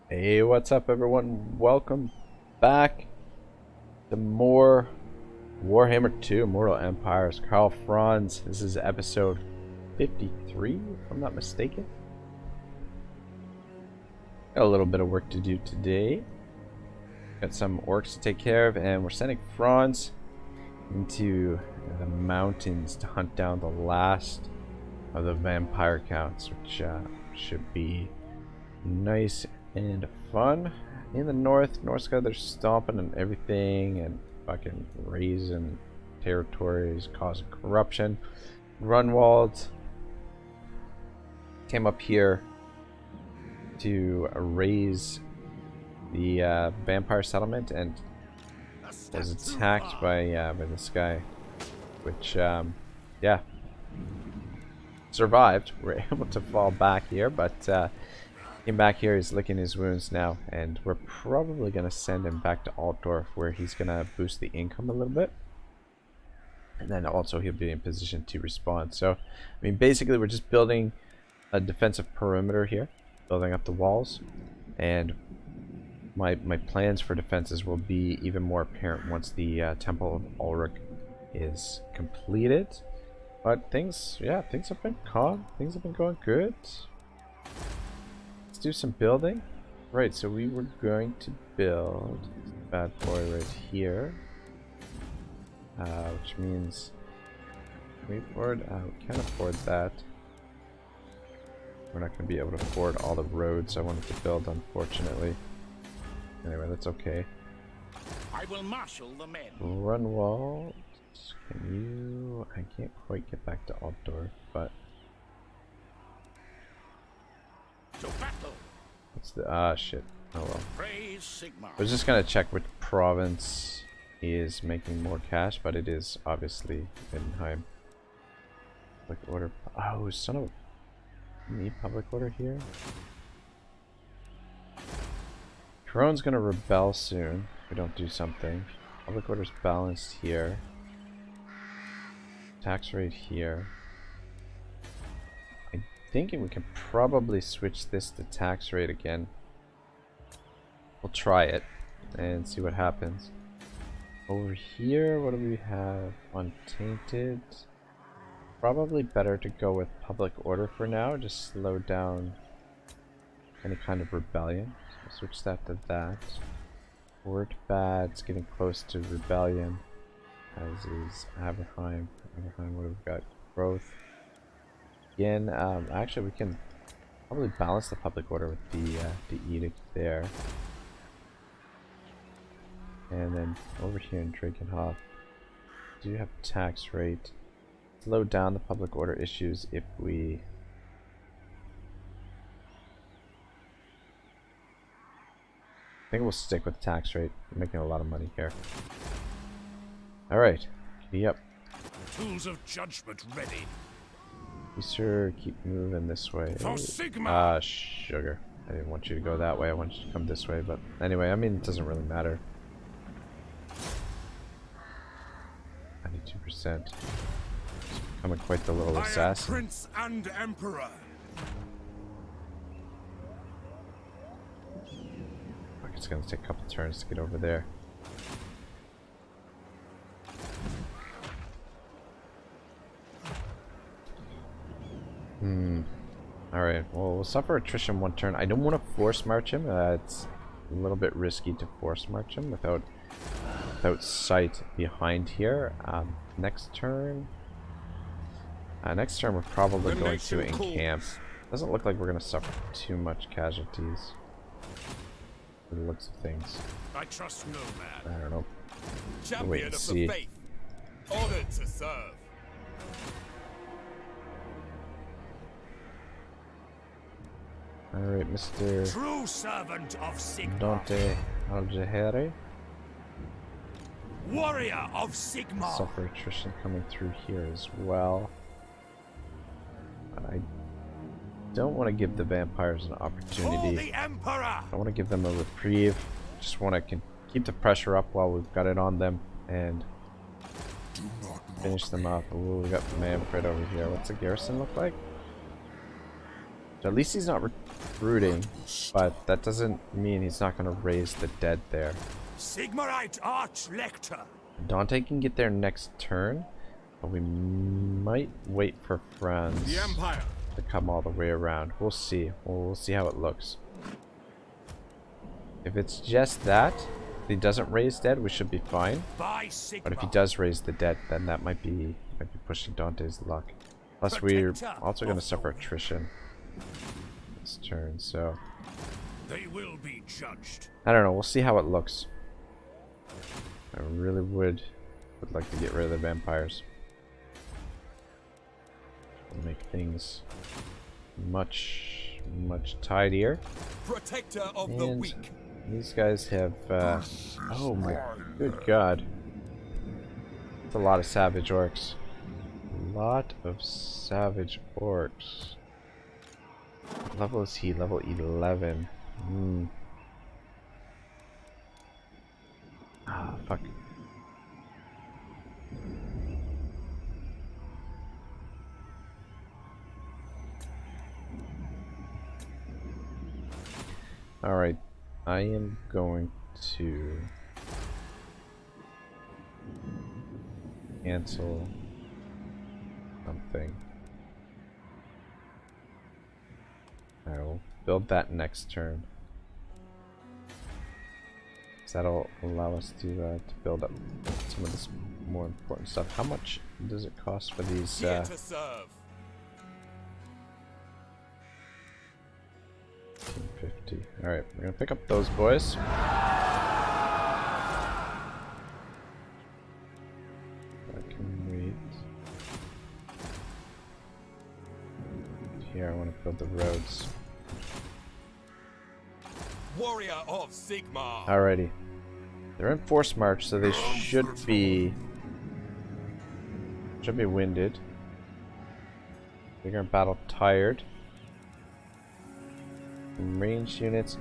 Hey, what's up everyone? Welcome back to more Warhammer 2 Immortal Empires. Karl Franz. This is episode 53, if I'm not mistaken. Got a little bit of work to do today. Got some orcs to take care of, and we're sending Franz into the mountains to hunt down the last of the vampire counts, which should be nice and fun. In the north side, they're stomping and everything and fucking raising territories, causing corruption. Grunwald came up here to raise the vampire settlement and was attacked by this guy, which yeah, survived. We're able to fall back here, but came back here. He's licking his wounds now, and we're probably gonna send him back to Altdorf, where he's gonna boost the income a little bit, and then also he'll be in position to respond. So I mean, basically we're just building a defensive perimeter here, building up the walls, and my plans for defenses will be even more apparent once the Temple of Ulrich is completed. But things have been calm. Things have been going good. Let's do some building. Right, so we were going to build this bad boy right here, which means we can't afford that. We're not going to be able to afford all the roads I wanted to build, unfortunately. Anyway, that's okay. I will marshal the men. Grunwald, can you? I can't quite get back to Altdorf, but To battle. what's the shit? Oh well. Praise Sigmar. I was just gonna check which province is making more cash, but it is obviously Nottingham. Public order. Oh, son of a... Need public order here. Crone's gonna rebel soon if we don't do something. Public order's balanced here. Tax rate here. I'm thinking we can probably switch this to tax rate again. We'll try it and see what happens. Over here, what do we have? Untainted. Probably better to go with public order for now. Just slow down any kind of rebellion. So switch that to that. Word bad. It's getting close to rebellion, as is Aberheim. Aberheim, what have we got? Growth. Again, actually we can probably balance the public order with the edict there. And then over here in Drakenhof, do you have tax rate? Slow down the public order issues if we... I think we'll stick with tax rate. We're making a lot of money here. Alright, yep. Tools of judgment ready. Be sure keep moving this way. For Sigmar. Sugar. I didn't want you to go that way. I want you to come this way, but anyway, I mean, it doesn't really matter. 92%. Becoming quite the little assassin. Prince and Emperor. Fuck, it's gonna take a couple turns to get over there. Alright, well, we'll suffer attrition one turn. I don't want to force march him. It's a little bit risky to force march him without sight behind here. Next turn we're probably going to encamp. Doesn't look like we're going to suffer too much casualties. For the looks of things. I trust no man. I don't know. Champion Wait and of see. the faith. Honored to serve. Alright, Mr. True servant of Sigmar. Dante Algehari. Warrior of Sigmar. Suffer attrition coming through here as well. But I don't want to give the vampires an For opportunity. the Emperor. I want to give them a reprieve. Just want to keep the pressure up while we've got it on them and finish them up. Ooh, we got Manfred over here. What's the garrison look like? So at least he's not recruiting, but that doesn't mean he's not going to raise the dead there. Sigmarite Archlector. Dante can get there next turn, but we might wait for Franz The Empire. to come all the way around. We'll see. We'll see how it looks. If it's just that, if he doesn't raise dead, we should be fine. By Sigmar. But if he does raise the dead, then that might be pushing Dante's luck. Plus, we're also going to suffer attrition this turn, so They will be judged. I don't know. We'll see how it looks. I really would like to get rid of the vampires. Make things much tidier. Protector of the And weak. these guys have oh my good god. It's a lot of savage orcs. A lot of savage orcs. What level is he? Level 11. Ah, fuck. Alright, I am going to cancel something. I will build that next turn. So that'll allow us to build up some of this more important stuff. How much does it cost for these? Here to serve. 50. Alright, we're gonna pick up those boys. I can wait. Here, I want to build the roads. Warrior of Sigmar. Alrighty. They're in force march, so they should be winded. They're in battle tired. Ranged units.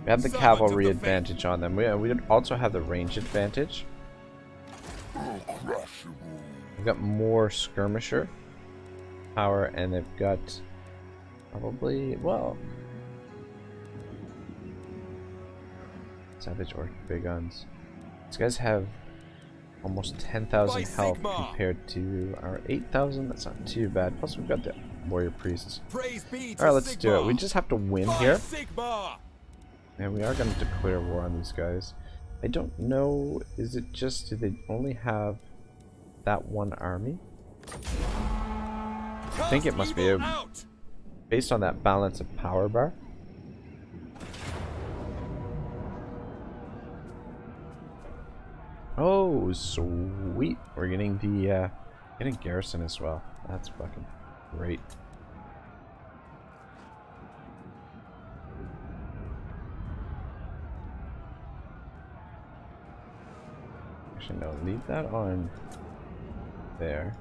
We have the cavalry advantage on them. We also have the range advantage. We've got more skirmisher power, and they've got probably, well, savage orc big guns. These guys have almost 10,000 health compared to our 8,000. That's not too bad. Plus, we've got the warrior priests. Alright, let's do it. We just have to win here. Sigmar. And we are going to declare war on these guys. I don't know, is it just, do they only have that one army? I think it must be based on that balance of power bar. Oh, sweet. We're getting the getting garrison as well. That's fucking great. Actually, no, leave that on there.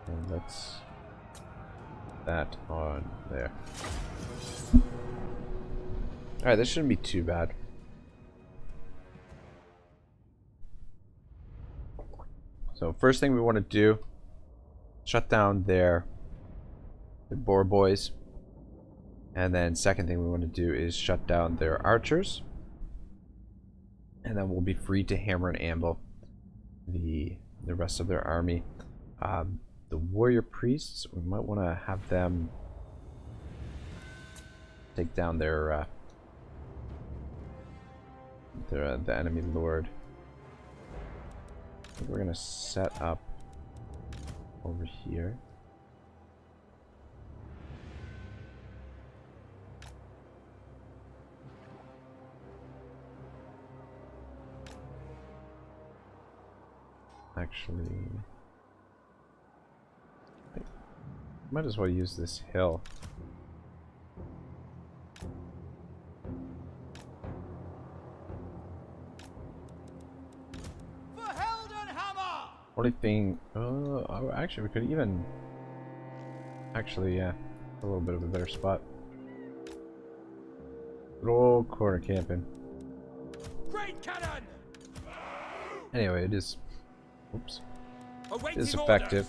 And let's put that on there. Alright, this shouldn't be too bad. So first thing we want to do, shut down their boar boys. And then second thing we want to do is shut down their archers. And then we'll be free to hammer and anvil the rest of their army. The warrior priests, we might want to have them take down their the enemy lord. I think we're gonna set up over here. Actually, I might as well use this hill. Only thing, oh, actually we could even, actually, yeah, a little bit of a better spot. Good old corner camping. Great cannon. Anyway, it is, oops, it is Awaiting effective.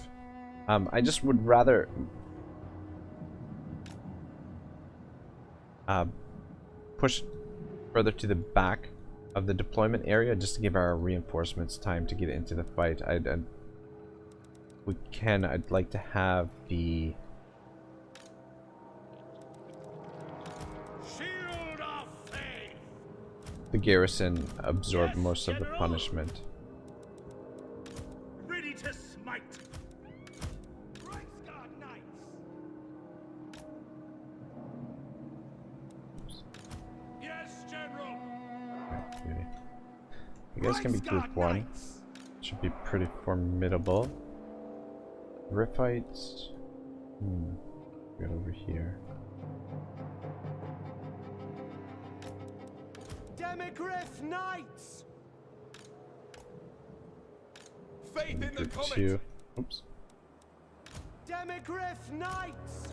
I just would rather push further to the back of the deployment area just to give our reinforcements time to get into the fight. I'd like to have the Shield of faith. garrison absorb most of the punishment. Ready to smite. Reichsguard knights. Yes, General. Okay. You guys can be group 1. Should be pretty formidable. Riffites. Get over here. Demigriff knights. Faith in the Group comet. 2. Oops. Demigriff knights.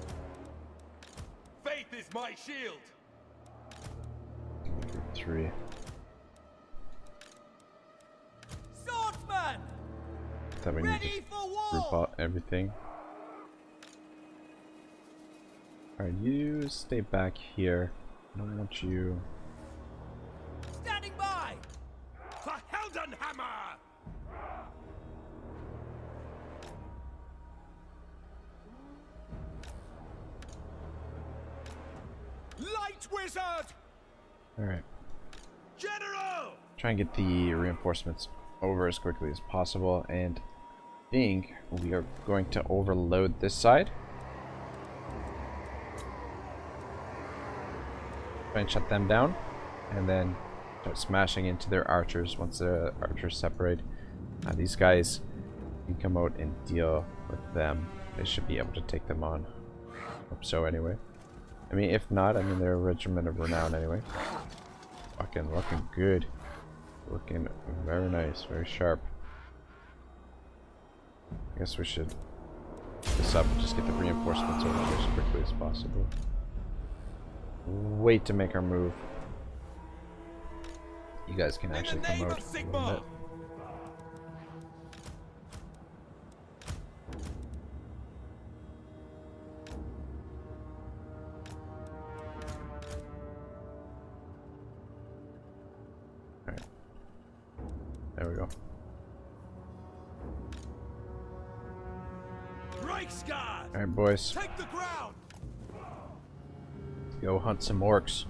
Faith is my shield. Group 3. Swordsman. That we need Ready to for group war. out everything. Alright, you stay back here. I don't want you. Standing by. For Heldenhammer. Light wizard. Alright. General. Try and get the reinforcements over as quickly as possible, and I think we are going to overload this side. Try and shut them down, and then start smashing into their archers once the archers separate. These guys can come out and deal with them. They should be able to take them on. Hope so anyway. I mean, if not, I mean, they're a regiment of renown anyway. Fucking looking good. Looking very nice, very sharp. I guess we should pick this up and just get the reinforcements over here as quickly as possible. Wait to make our move. You guys can actually come out a little bit. Alright. There we go. Reichsguard. Alright, boys. Take the ground. Go hunt some orcs.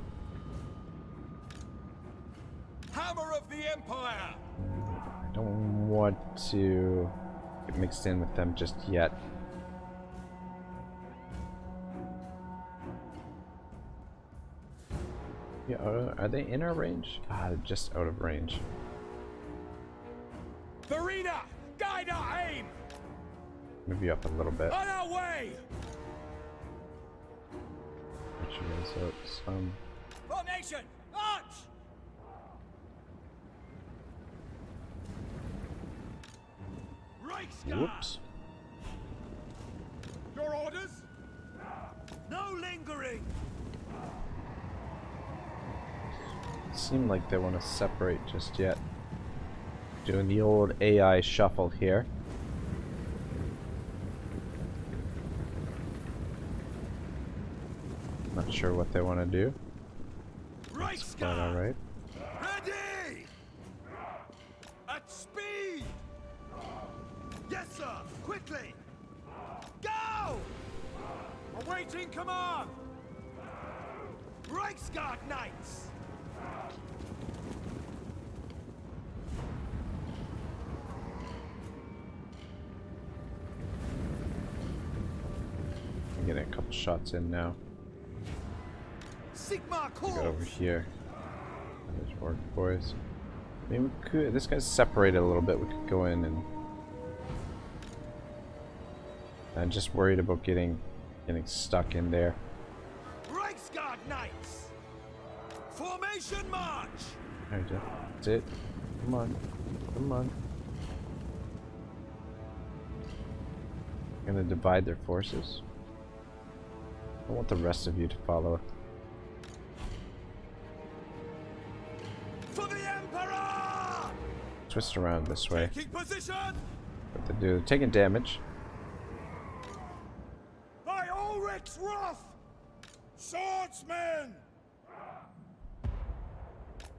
Hammer of the Empire. I don't want to get mixed in with them just yet. Yeah, are they in our range? Ah, they're just out of range. Verena, guide our aim. Move you up a little bit. On our way. Get you guys out some. Formation, march. Reichsguard. Whoops. Your orders? No lingering. Seem like they want to separate just yet. Doing the old AI shuffle here. Not sure what they want to do. That's quite alright. Ready! At speed! Yes, sir! Quickly! Go! Awaiting command! Reichsguard Knights! I'm getting a couple shots in now. Sigma Get over calls! here. There's orc boys. I mean, we could. This guy's separated a little bit. We could go in and. I'm just worried about getting stuck in there. Reichsguard Knights! Formation march! Alright, that's it. Come on. Come on. Gonna divide their forces. I want the rest of you to follow. For the Emperor! Twist around this way. Taking position! What they do? They're taking damage. By Ulrich's wrath! Swordsmen!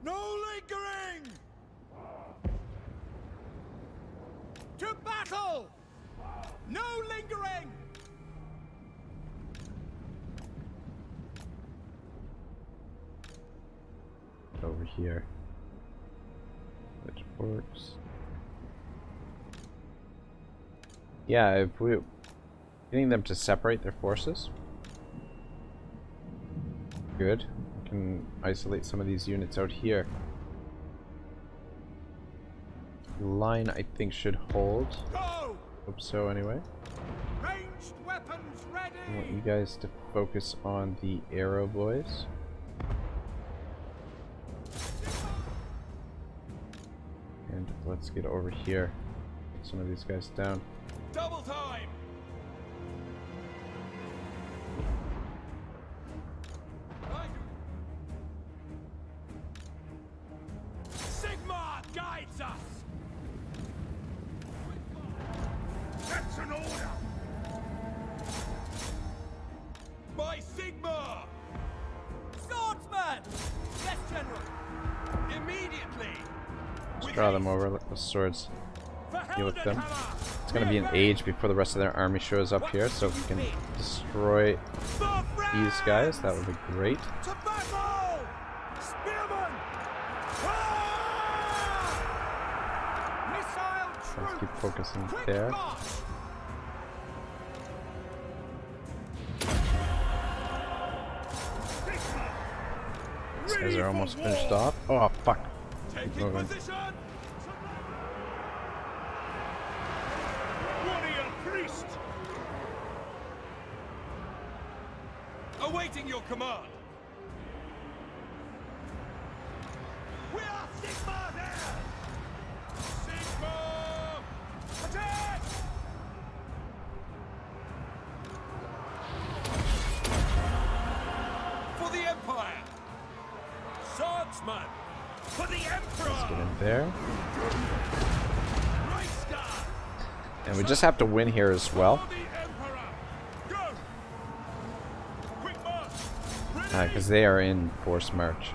No lingering! To battle! No lingering! Over here. Which works. Yeah, if we getting them to separate their forces. Good. We can isolate some of these units out here. The line I think should hold. Go! Hope so anyway. Ranged weapons ready! I want you guys to focus on the arrow boys. And let's get over here. Get some of these guys down. Double time! Sigma guides us! That's an order! My Sigma! Swordsman! Yes, General! Immediately! Let's draw them over, let the swords deal with them. It's gonna be an age before the rest of their army shows up here, so if we can destroy these guys, that would be great. To battle! Spearman! Missile Let's keep troops! focusing Quick there. march! These guys are almost finished off. Oh fuck. Keep Taking moving. position! Warrior priest! Awaiting your command! We are Sigma there! Sigma! Attack! For the Empire! Swordsman! For the Emperor! Let's get in there. Wraight! And we just have to win here as well. For the Emperor! Go! Quick march! Because they are in forced march.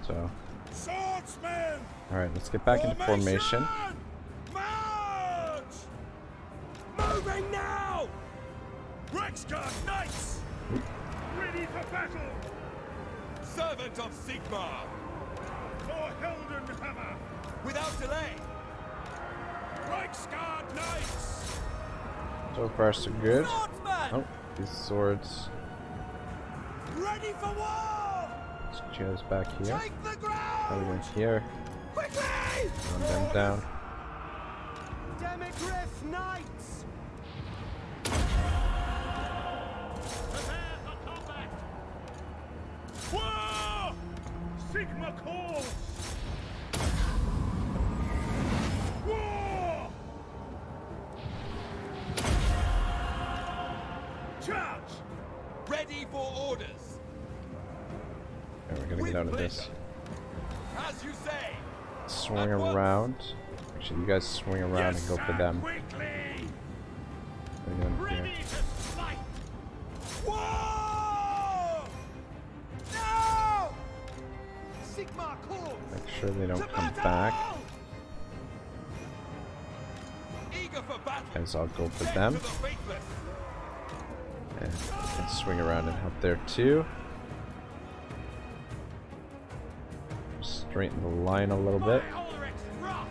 So, Swordsman! alright, let's get back into formation. March! Moving now! Rexguard Knights! Ready for battle! Servant of Sigma! For Heldenhammer! Without delay! Reichsguard Knights! So far, so good. Swordsman! Oh, these swords. Ready for war! Let's choose back here. Take the ground! Probably in here. Quickly! Run them down. Demigriff Knights! Prepare for combat! War! Sigma calls! War! Charge! Ready for orders! Okay, we're gonna get out of this. As you say! Swing around. Actually, you guys swing around and go for them. Quickly! Bring them here. Ready to fight! War! No! Sigma calls! Make sure they don't To come battle! back. Eager for battle! Guys, I'll go for Death them. to the faithless! And you can swing around and help there too. Straighten the line a little bit. My Ulrich's wrath!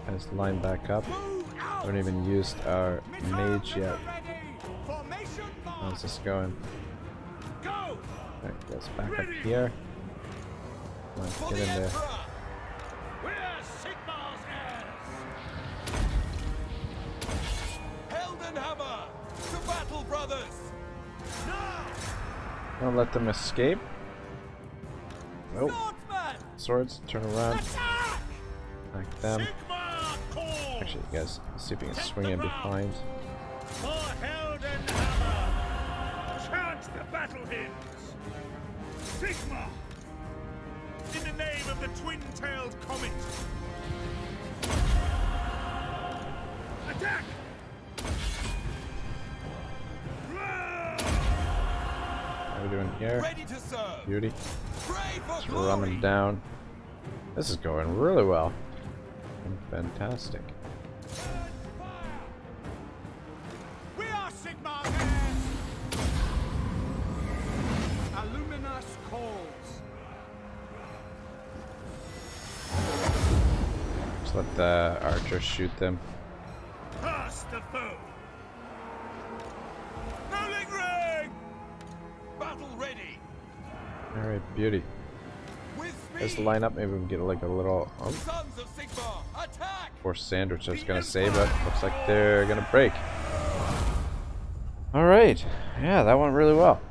Guys, line back up. Move out! Haven't even used our Missile mage yet. ready! Formation How's march! this going? Go! Alright, guys, back up here. Come on, For get the in there. Emperor! We're Sigma's heirs! Heldenhammer! To battle, brothers! Now! Don't let them escape. Nope. Swordsman! Swords, turn around. Attack! Attack them. Sigma calls! Actually, you guys, let's see if we can swing in behind. For Heldenhammer! Chant the battle hymns! Sigma! In the name of the twin-tailed comet! Attack! What are we doing here? Ready to serve. Beauty. Pray for Let's glory. run them down. This is going really well. Fantastic. We are Sigmar heirs. Illuminus calls. Just let the archers shoot them. Pass the foe. Rolling ring. Battle ready. Alright, beauty. With Let's speed. line up. Maybe we can get like a little Sons of Sigmar, attack. forced sandwich I was gonna say, but looks like they're gonna break. Alright. Yeah, that went really well.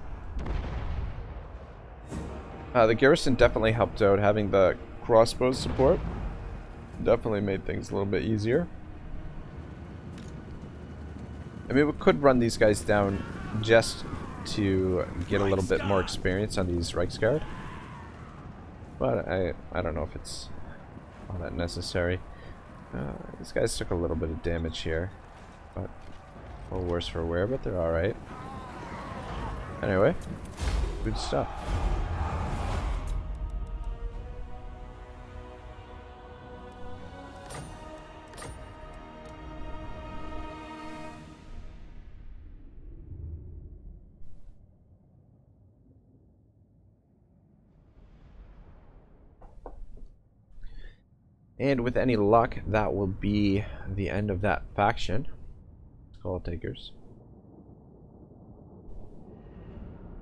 The garrison definitely helped out. Having the crossbow support definitely made things a little bit easier. I mean, we could run these guys down just to get a little bit more experience on these Reichsguard. But I don't know if it's all that necessary. These guys took a little bit of damage here. But a little worse for wear, but they're alright. Anyway, good stuff. And with any luck, that will be the end of that faction. Skull Takers.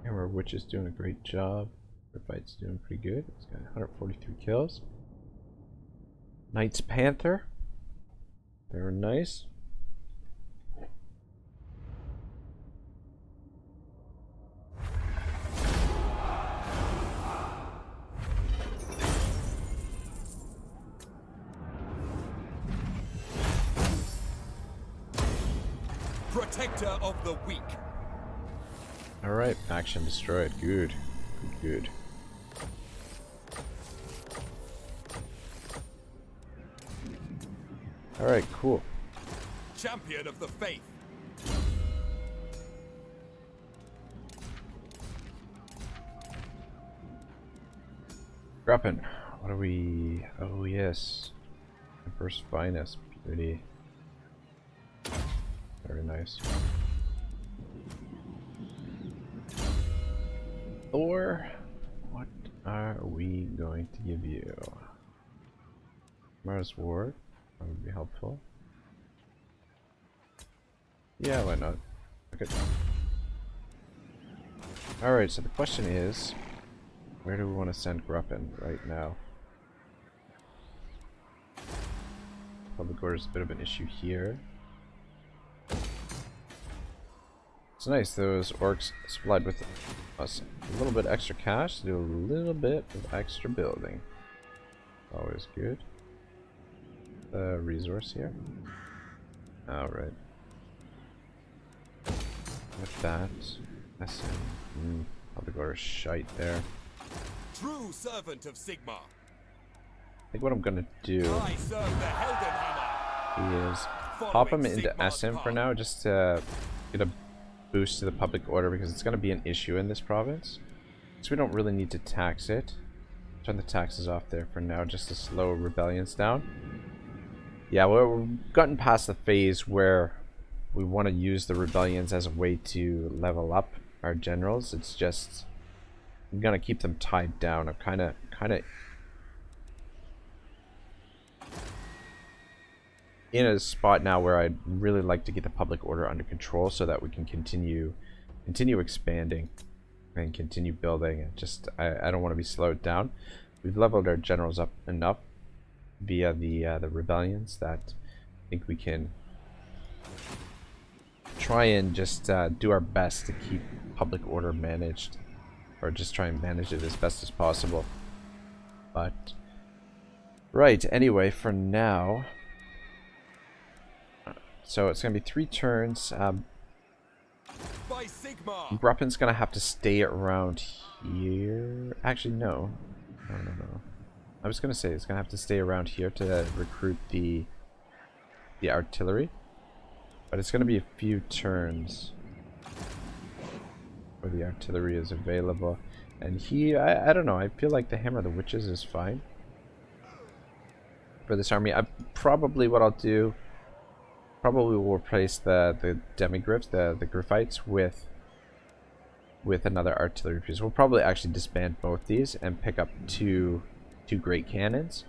Emperor Witch is doing a great job. Fight's doing pretty good. It's got 143 kills. Knights Panther. Very nice. Protector of the weak. Alright, faction destroyed. Good. Good. Alright, cool. Champion of the faith. Gruppen. What are we... Oh, yes. Emperor's Finest. Pretty. Very nice. Thor, what are we going to give you? Mars Ward. That would be helpful. Yeah, why not? Okay. Alright, so the question is, where do we want to send Gruppen right now? Public order is a bit of an issue here. It's nice, those orcs supplied with us a little bit extra cash to do a little bit of extra building. Always good. Resource here. Alright. With that, public order shite there. True servant of Sigmar. I think what I'm gonna do I serve the Heldenhammer. is pop him into SM for now, just to get a boost to the public order, because it's going to be an issue in this province. So we don't really need to tax it. Turn the taxes off there for now, just to slow rebellions down. Yeah, we've gotten past the phase where we want to use the rebellions as a way to level up our generals. It's just, I'm going to keep them tied down. I'm kind of in a spot now where I'd really like to get the public order under control so that we can continue expanding and continue building. And just I don't want to be slowed down. We've leveled our generals up enough via the rebellions that I think we can try and just do our best to keep public order managed, or just try and manage it as best as possible. But right, anyway, for now. So it's going to be 3 turns. By Sigmar. Gruppen's going to have to stay around here. Actually, no. No. I was going to say it's going to have to stay around here to recruit the artillery. But it's going to be a few turns where the artillery is available. And I don't know, I feel like the Hammer of the Witches is fine for this army. Probably what I'll do, probably will replace the demigryphs, the Griphites, with another artillery piece. We'll probably actually disband both these and pick up two great cannons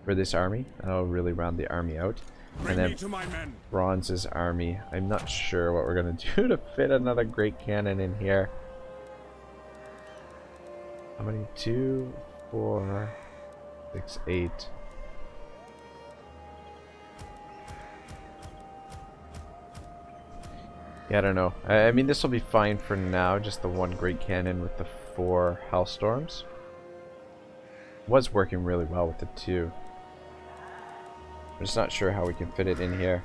for this army. That'll really round the army out. And then Franz's army, I'm not sure what we're gonna do to fit another great cannon in here. How many? 2, 4, 6, 8. Yeah, I don't know. I mean, this will be fine for now. Just the one great cannon with the 4 Hellstorms. Was working really well with the 2. I'm just not sure how we can fit it in here.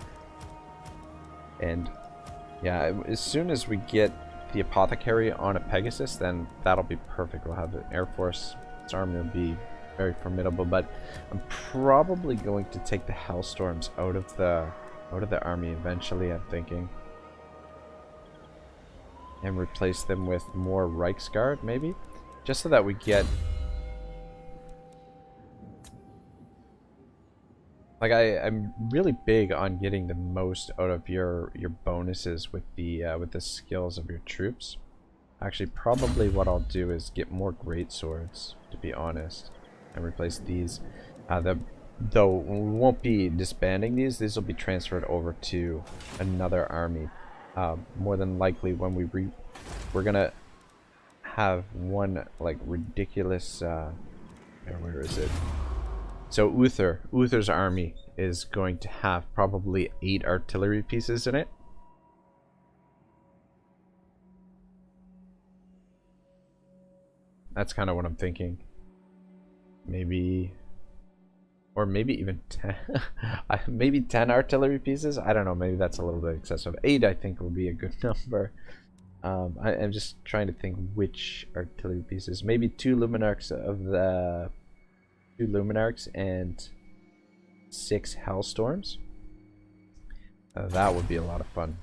And yeah, as soon as we get the Apothecary on a Pegasus, then that'll be perfect. We'll have an Air Force. This army will be very formidable. But I'm probably going to take the Hellstorms out of the army eventually, I'm thinking. And replace them with more Reichsguard, maybe? Just so that we get... Like, I'm really big on getting the most out of your bonuses with the skills of your troops. Actually, probably what I'll do is get more great swords, to be honest, and replace these. Though we won't be disbanding these will be transferred over to another army. More than likely, when we're gonna have one like ridiculous. Where is it? So Uther's army is going to have probably 8 artillery pieces in it. That's kind of what I'm thinking. Maybe, or maybe even 10. Maybe 10 artillery pieces. I don't know. Maybe that's a little bit excessive. 8, I think, will be a good number. I'm just trying to think which artillery pieces. Maybe 2 Luminarchs of the 2 Luminarchs and 6 Hellstorms. That would be a lot of fun.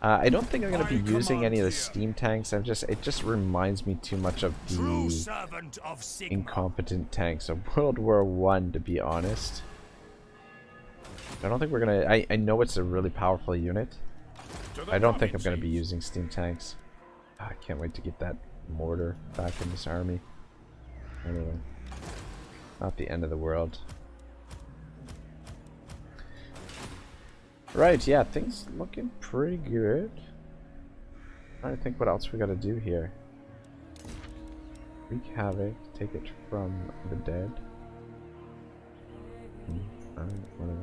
I don't think I'm going to be using any of the steam tanks. It just reminds me too much of the incompetent tanks of World War I, to be honest. I don't think we're going to... I know it's a really powerful unit. I don't think I'm going to be using steam tanks. I can't wait to get that mortar back in this army. Anyway. Not the end of the world. Right, yeah, things looking pretty good. Trying to think what else we gotta do here. Wreak havoc, take it from the dead. Alright, whatever.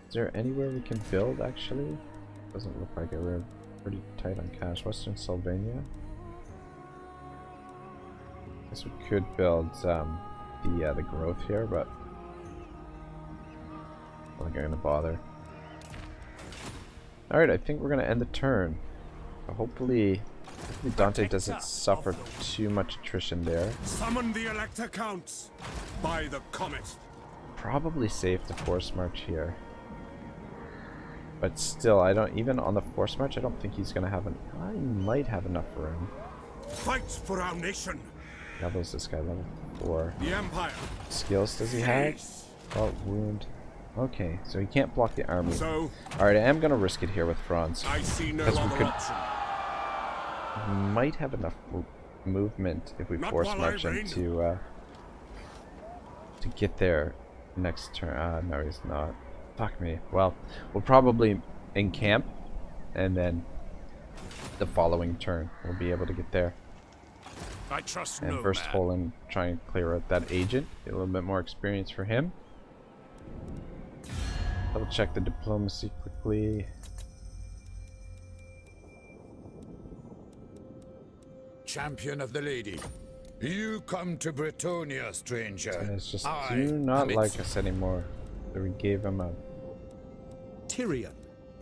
Is there anywhere we can build, actually? Doesn't look like it. We're pretty tight on cash. Western Sylvania. Guess we could build the growth here, but I don't think I'm gonna bother. Alright, I think we're gonna end the turn. So hopefully Dante doesn't suffer too much attrition there. Summon the Elector Counts by the comet. Probably safe to force march here. But still, I don't, even on the force march, I don't think he's gonna have I might have enough room. Fight for our nation. Levels this guy level 4. The Empire. Skills does he have? Oh, wound. Okay, so he can't block the army. So, alright, I am gonna risk it here with Franz. I see no other option. We might have enough movement if we force march him to get there next turn. No, he's not. Fuck me. Well, we'll probably encamp, and then the following turn we'll be able to get there. I trust and no first man. hole and try and clear out that agent. Get a little bit more experience for him. Double check the diplomacy quickly. Champion of the lady, you come to Bretonia, stranger. It's just do not like us anymore. So we gave him a Tyrion.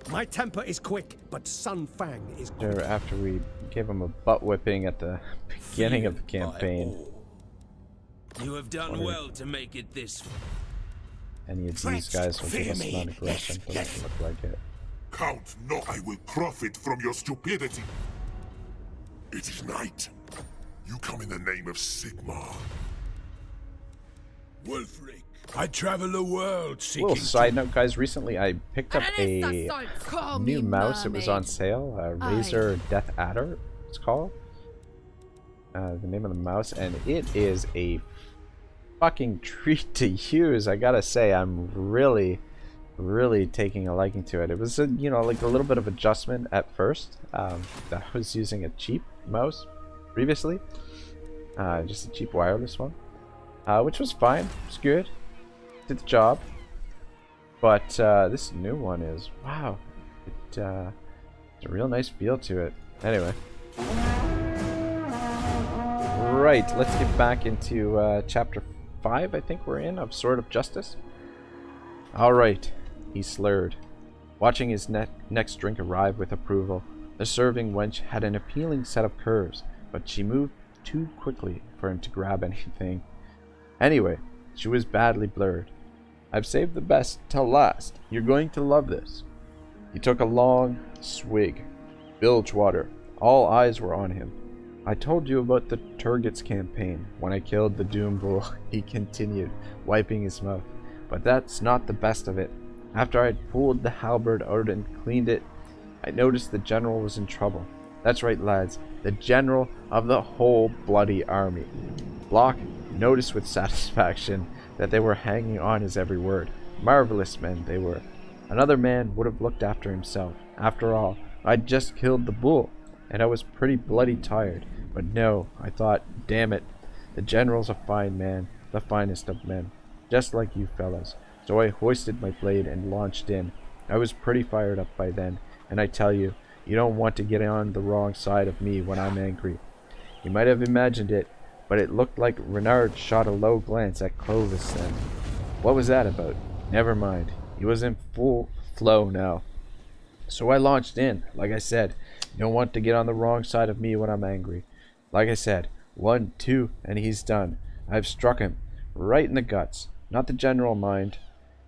My temper is quick, but Sun Fang is quick. after we gave him a butt whipping at the beginning of the campaign. You have done well to make it this far. Any of these guys will give us non-aggression. Doesn't look like it. Count not I will profit from your stupidity. It is night. You come in the name of Sigmar. Wulfric, I travel the world seeking. Little side note, guys. Recently, I picked up a Call new me mouse. It was on mermaid. sale. Razer Death Adder, it's called. The name of the mouse, and it is a fucking treat to use. I gotta say, I'm really taking a liking to it. It was you know, like a little bit of adjustment at first. I was using a cheap mouse previously, just a cheap wireless one, which was fine. It's good, did the job. But this new one is, wow, it's a real nice feel to it. Anyway, right, let's get back into chapter 5. I think we're in, of Sword of Justice. All right. He slurred, watching his next drink arrive with approval. The serving wench had an appealing set of curves, but she moved too quickly for him to grab anything. Anyway, she was badly blurred. I've saved the best till last. You're going to love this. He took a long swig. Bilge water. All eyes were on him. I told you about the Turgid's campaign when I killed the Doom Bull, he continued, wiping his mouth. But that's not the best of it. After I'd pulled the halberd out and cleaned it, I noticed the general was in trouble. That's right, lads, the general of the whole bloody army. Block noticed with satisfaction that they were hanging on his every word. Marvelous men they were. Another man would have looked after himself. After all, I'd just killed the bull, and I was pretty bloody tired. But no, I thought, damn it, the general's a fine man, the finest of men, just like you fellas. So I hoisted my blade and launched in. I was pretty fired up by then, and I tell you, you don't want to get on the wrong side of me when I'm angry. You might have imagined it, but it looked like Renard shot a low glance at Clovis then. What was that about? Never mind. He was in full flow now. So I launched in. Like I said, you don't want to get on the wrong side of me when I'm angry. Like I said, 1, 2, and he's done. I've struck him. Right in the guts. Not the general, mind.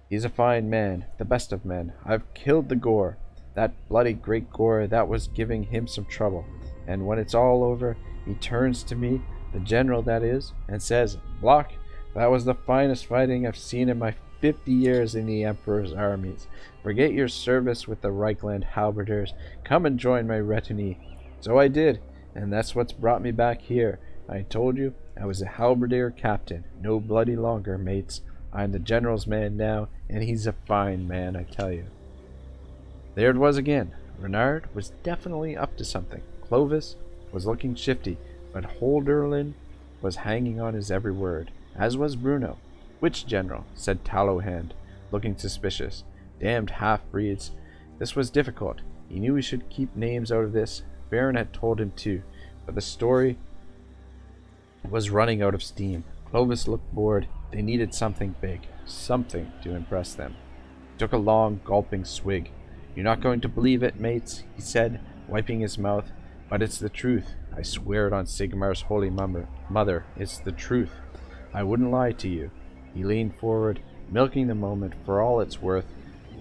He's a fine man, the best of men. I've killed the Gore. That bloody great Gore that was giving him some trouble. And when it's all over, he turns to me, the general that is, and says, Block, that was the finest fighting I've seen in my 50 years in the Emperor's armies. Forget your service with the Reichland halberders. Come and join my retinue. So I did, and that's what's brought me back here. I told you I was a halberdier captain. No bloody longer, mates. I'm the general's man now, and he's a fine man, I tell you. There it was again. Renard was definitely up to something. Clovis was looking shifty, but Holderlin was hanging on his every word, as was Bruno. Which general? Said Tallowhand, looking suspicious. Damned half-breeds. This was difficult. He knew he should keep names out of this. Baron had told him to, but the story was running out of steam. Clovis looked bored. They needed something big, something to impress them. He took a long, gulping swig. You're not going to believe it, mates, he said, wiping his mouth, but it's the truth. I swear it on Sigmar's holy mother. It's the truth. I wouldn't lie to you. He leaned forward, milking the moment for all it's worth.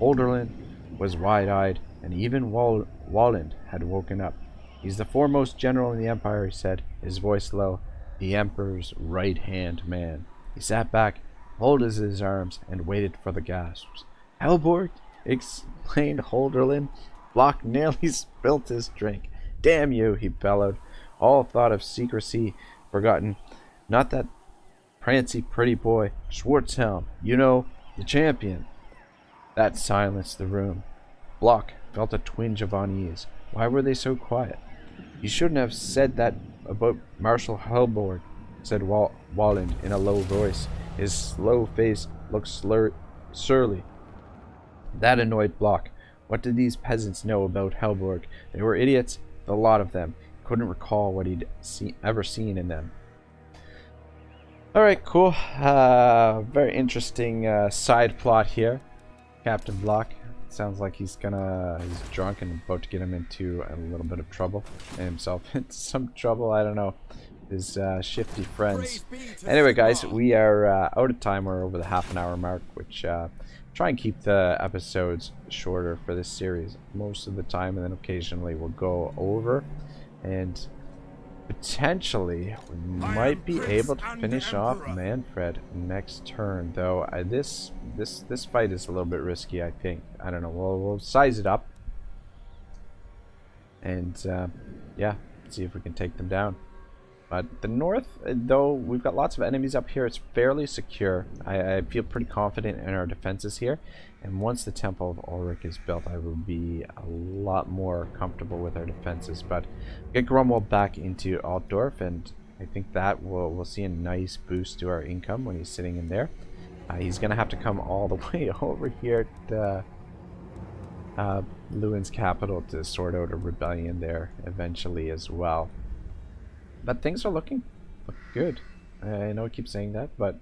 Holderlin was wide-eyed, and even Walland had woken up. He's the foremost general in the Empire, he said, his voice low. The Emperor's right-hand man. He sat back, folded his arms, and waited for the gasps. Halborg? Explained Holderlin. Block nearly spilt his drink. Damn you, he bellowed. All thought of secrecy forgotten. Not that prancy pretty boy, Schwarzhelm, you know, the champion. That silenced the room. Block felt a twinge of unease. Why were they so quiet? You shouldn't have said that about Marshal Halborg, said Walland in a low voice. His slow face looked surly. That annoyed Block. What did these peasants know about Halborg? They were idiots, the lot of them. He couldn't recall what he'd ever seen in them. Alright, cool. Very interesting side plot here. Captain Block. Sounds like he's drunk and about to get him into a little bit of trouble. And himself into some trouble, I don't know. His shifty friends. Anyway, guys, we are out of time. We're over the half-an-hour mark, which trying try and keep the episodes shorter for this series most of the time, and then occasionally we'll go over, and potentially we might be able to finish off Manfred next turn. Though this fight is a little bit risky, I think. I don't know. We'll size it up, and yeah, see if we can take them down. But the north, though we've got lots of enemies up here, it's fairly secure. I feel pretty confident in our defenses here. And once the Temple of Ulrich is built, I will be a lot more comfortable with our defenses. But get Grumwald back into Altdorf, and I think that we'll see a nice boost to our income when he's sitting in there. He's going to have to come all the way over here to Lewin's capital to sort out a rebellion there eventually as well. But things are looking good. I know I keep saying that, but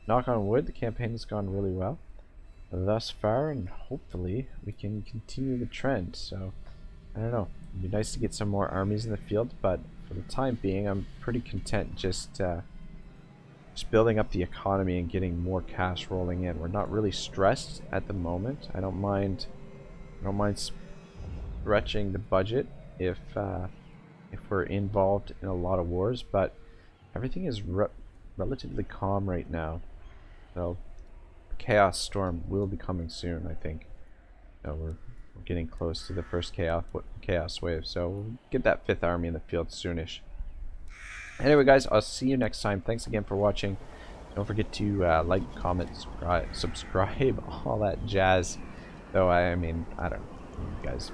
knock on wood, the campaign has gone really well thus far, and hopefully we can continue the trend. So, I don't know. It'd be nice to get some more armies in the field, but for the time being, I'm pretty content just building up the economy and getting more cash rolling in. We're not really stressed at the moment. I don't mind stretching the budget if we're involved in a lot of wars, but everything is relatively calm right now. So Chaos Storm will be coming soon, I think. We're getting close to the first chaos wave, so we'll get that 5th army in the field soonish. Anyway guys, I'll see you next time. Thanks again for watching. Don't forget to like, comment, subscribe, all that jazz. Though I mean, I don't know, you guys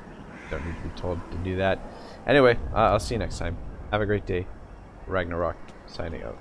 don't need to be told to do that. Anyway, I'll see you next time. Have a great day. Ragnarok, signing out.